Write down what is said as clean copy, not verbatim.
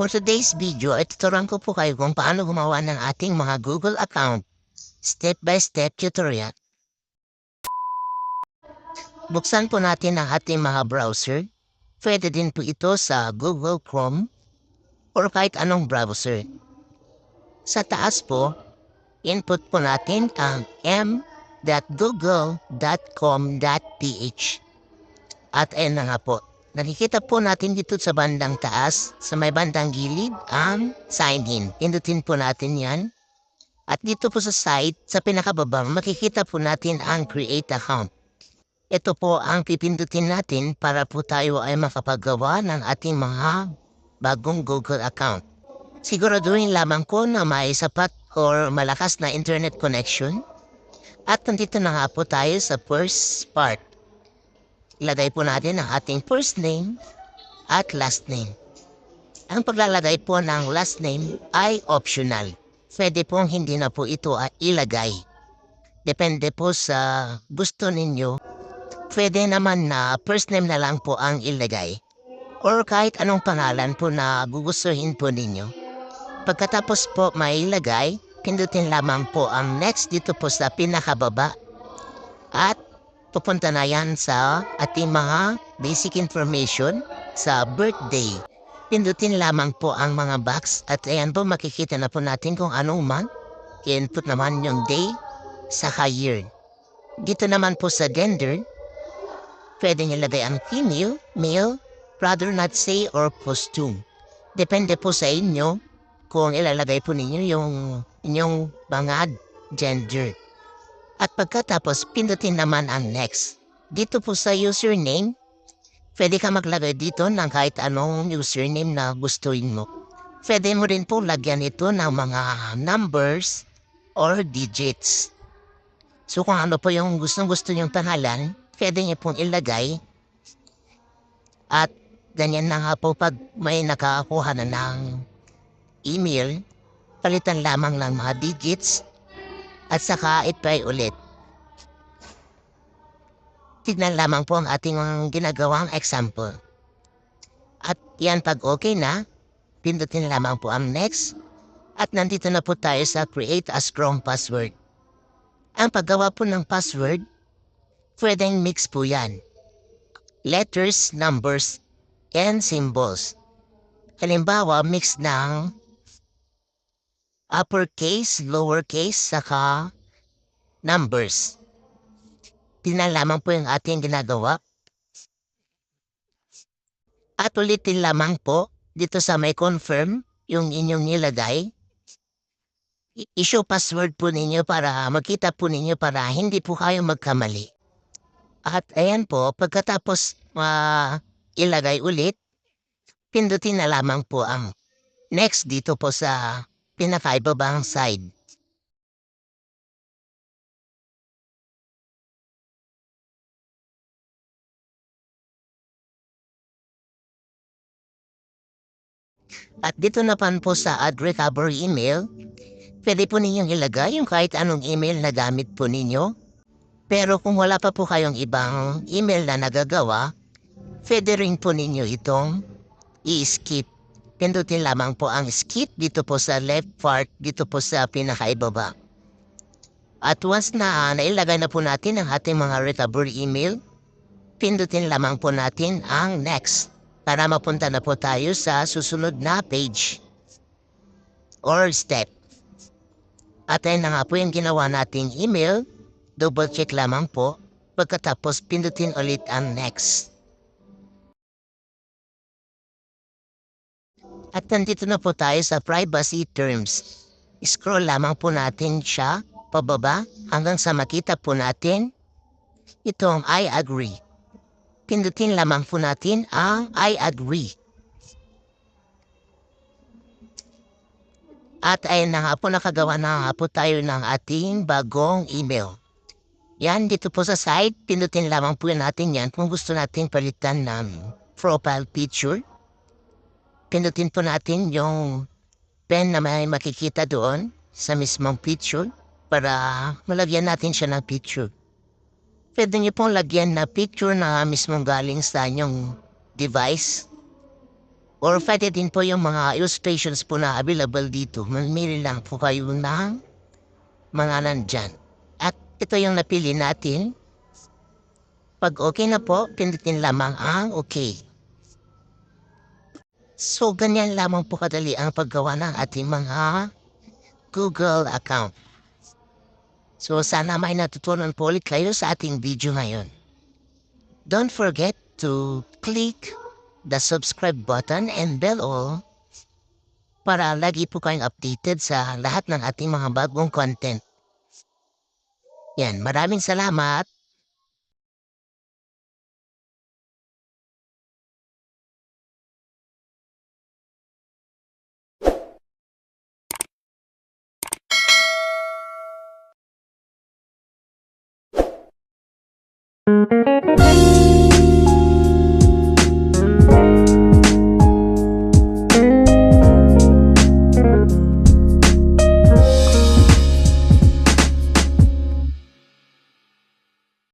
For today's video ay tuturuan ko po kayo kung paano gumawa ng ating mga Google account. Step-by-step tutorial. Buksan po natin ang ating mga browser. Pwede din po ito sa Google Chrome or kahit anong browser. Sa taas po, input po natin ang m.google.com.ph. At ayan na nga po. Nakikita po natin dito sa bandang taas, sa may bandang gilid, ang sign in. Pindutin po natin yan. At dito po sa site, sa pinakababa, makikita po natin ang create account. Ito po ang pipindutin natin para po tayo ay makapagawa ng ating mga bagong Google account. Siguraduhin lamang ko na may sapat or malakas na internet connection. At nandito na nga po tayo sa first part. Ilagay po natin ang ating first name at last name. Ang paglalagay po ng last name ay optional. Pwede pong hindi na po ito ilagay. Depende po sa gusto ninyo. Pwede naman na first name na lang po ang ilagay. Or kahit anong pangalan po na gugustuhin po ninyo. Pagkatapos po may ilagay, pindutin lamang po ang next dito po sa pinakababa. At pupunta na yan sa ating mga basic information sa birthday. Pindutin lamang po ang mga box at ayan po makikita na po natin kung anong month. Input naman yung day saka year. Dito naman po sa gender, pwede nyo lagay ang female, male, rather not say or costume. Depende po sa inyo kung ilalagay po ninyo yung inyong mga gender. At pagkatapos, pindutin naman ang next. Dito po sa username, pwede ka maglagay dito ng kahit anong username na gustuin mo. Pwede mo rin po lagyan ito ng mga numbers or digits. So kung ano po yung gustong-gusto niyong pangalan, pwede niyo pong ilagay. At ganyan na nga po pag may nakakuha na ng email, palitan lamang ng mga digits at saka i-try ulit. Tignan lamang po ang ating ginagawang example. At yan pag okay na, pindutin lamang po ang next. At nandito na po tayo sa create a strong password. Ang paggawa po ng password, pwedeng mix po yan. Letters, numbers, and symbols. Halimbawa, mix ng uppercase, lowercase, saka numbers. Tingnan lamang po yung ating ginagawa. At ulitin lamang po dito sa may confirm yung inyong nilagay. I-show password po ninyo para makita po ninyo para hindi po kayo magkamali. At ayan po, pagkatapos ilagay ulit, pindutin na lamang po ang next dito po sa pinakaibabang side. At dito naman po sa add recovery email, pwede po ninyong ilagay yung kahit anong email na gamit po ninyo. Pero kung wala pa po kayong ibang email na nagagawa, pwede rin po ninyo itong i-skip. Pindutin lamang po ang skip dito po sa left part, dito po sa pinakaibaba. At once na nailagay na po natin ang ating mga recovery email, pindutin lamang po natin ang next para mapunta na po tayo sa susunod na page or step. At ayun na nga po yung ginawa nating email. Double check lamang po. Pagkatapos pindutin ulit ang next. At nandito na po tayo sa privacy terms. Scroll lamang po natin siya pababa hanggang sa makita po natin itong I agree. Pindutin lamang po natin ang I agree. At ayun na nga po, nakagawa na nga po tayo ng ating bagong email. Yan, dito po sa site, pindutin lamang po natin yan kung gusto natin palitan ng profile picture. Pindutin po natin yung pen na may makikita doon sa mismong picture para malagyan natin siya ng picture. Pwede niyo pong lagyan na picture na mismong galing sa inyong device. Or pwede din po yung mga illustrations po na available dito. Mamili lang po kayo ng mga nandyan. At ito yung napili natin. Pag okay na po, pindutin lamang ang okay. So, ganyan lamang po kadali ang paggawa ng ating mga Google account. So, sana may natutunan po ulit kayo sa ating video ngayon. Don't forget to click the subscribe button and bell all para lagi po kayong updated sa lahat ng ating mga bagong content. Yan, maraming salamat.